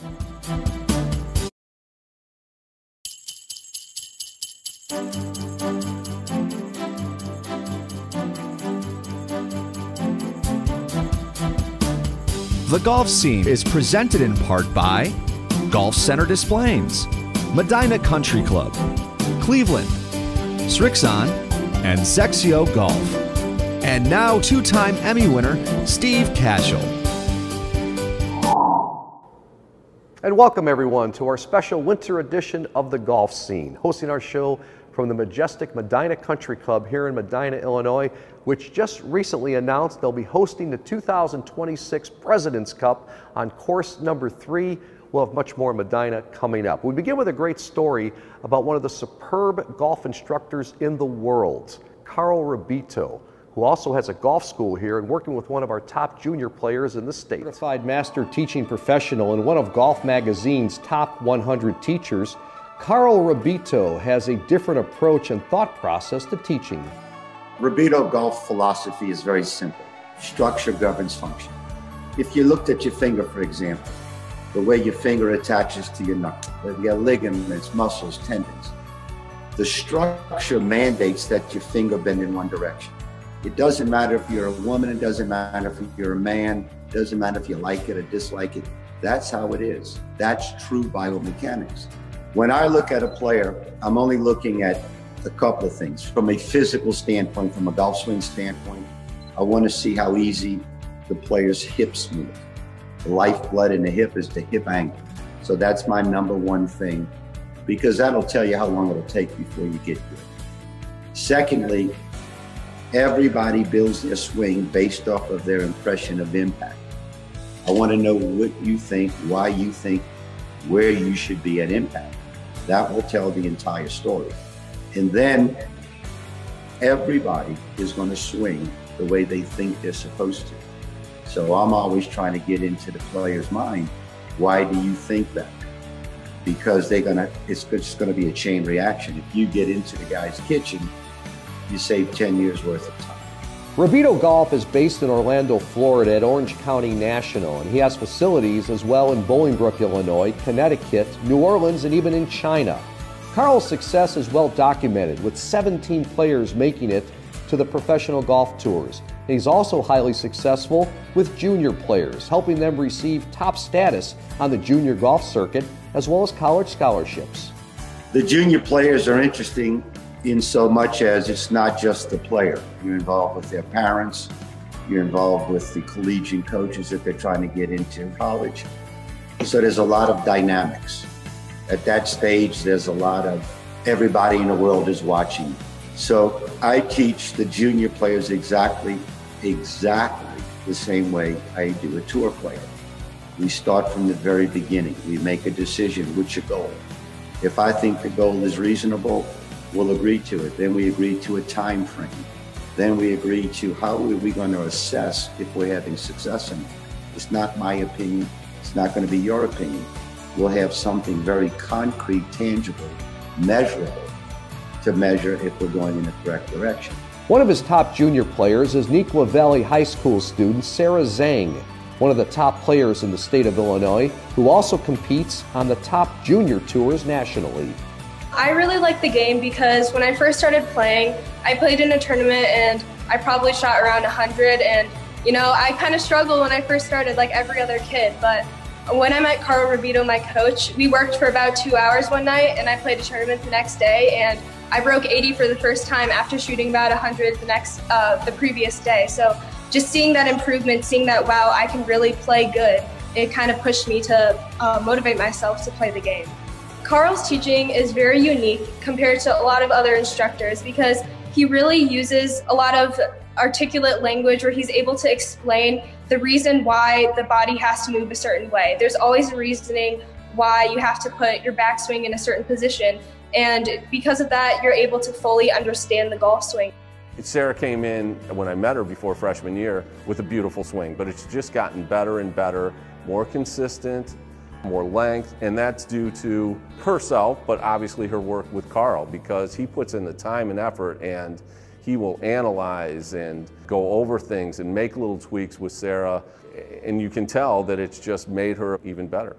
The Golf Scene is presented in part by Golf Center Displays, Medina Country Club, Cleveland, Srixon, and Zexio Golf. And now two-time Emmy winner, Steve Cashel. And welcome everyone to our special winter edition of The Golf Scene, hosting our show from the majestic Medina Country Club here in Medina, Illinois, which just recently announced they'll be hosting the 2026 President's Cup on course number 3. We'll have much more in Medina coming up. We begin with a great story about one of the superb golf instructors in the world, Carl Rabito, who also has a golf school here and working with one of our top junior players in the state. Certified Master Teaching Professional and one of Golf Magazine's top 100 teachers, Carl Rabito has a different approach and thought process to teaching. Rabito golf philosophy is very simple. Structure governs function. If you looked at your finger, for example, the way your finger attaches to your knuckle, you got ligaments, muscles, tendons. The structure mandates that your finger bend in one direction. It doesn't matter if you're a woman, it doesn't matter if you're a man, it doesn't matter if you like it or dislike it. That's how it is. That's true biomechanics. When I look at a player, I'm only looking at a couple of things. From a physical standpoint, from a golf swing standpoint, I want to see how easy the player's hips move. The lifeblood in the hip is the hip angle. So that's my number one thing, because that'll tell you how long it'll take before you get good. Secondly, everybody builds their swing based off of their impression of impact. I want to know what you think, why you think, where you should be at impact. That will tell the entire story. And then everybody is going to swing the way they think they're supposed to. So I'm always trying to get into the player's mind. Why do you think that? Because it's just going to be a chain reaction. If you get into the guy's kitchen, you save 10 years worth of time. Rabito Golf is based in Orlando, Florida at Orange County National, and he has facilities as well in Bolingbrook, Illinois, Connecticut, New Orleans, and even in China. Carl's success is well documented, with 17 players making it to the professional golf tours. And he's also highly successful with junior players, helping them receive top status on the junior golf circuit, as well as college scholarships. The junior players are interesting in so much as it's not just the player. You're involved with their parents, you're involved with the collegiate coaches if they're trying to get into college. So there's a lot of dynamics. At that stage, there's a lot of everybody in the world is watching. So I teach the junior players exactly the same way I do a tour player. We start from the very beginning. We make a decision, what's your goal? If I think the goal is reasonable, we'll agree to it. Then we agree to a time frame. Then we agree to how are we going to assess if we're having success in it. It's not my opinion. It's not going to be your opinion. We'll have something very concrete, tangible, measurable to measure if we're going in the correct direction. One of his top junior players is Neuqua Valley High School student Sarah Zheng, one of the top players in the state of Illinois, who also competes on the top junior tours nationally. I really like the game because when I first started playing, I played in a tournament and I probably shot around 100, and I kind of struggled when I first started like every other kid, but when I met Carl Rabito, my coach, we worked for about 2 hours one night and I played a tournament the next day, and I broke 80 for the first time after shooting about 100 the previous day. So just seeing that improvement, seeing that, wow, I can really play good, it kind of pushed me to motivate myself to play the game. Carl's teaching is very unique compared to a lot of other instructors because he really uses a lot of articulate language where he's able to explain the reason why the body has to move a certain way. There's always a reasoning why you have to put your backswing in a certain position, and because of that, you're able to fully understand the golf swing. Sarah came in when I met her before freshman year with a beautiful swing, but it's just gotten better and better, more consistent, more length, and that's due to herself, but obviously her work with Carl, because he puts in the time and effort and he will analyze and go over things and make little tweaks with Sarah, and you can tell that it's just made her even better.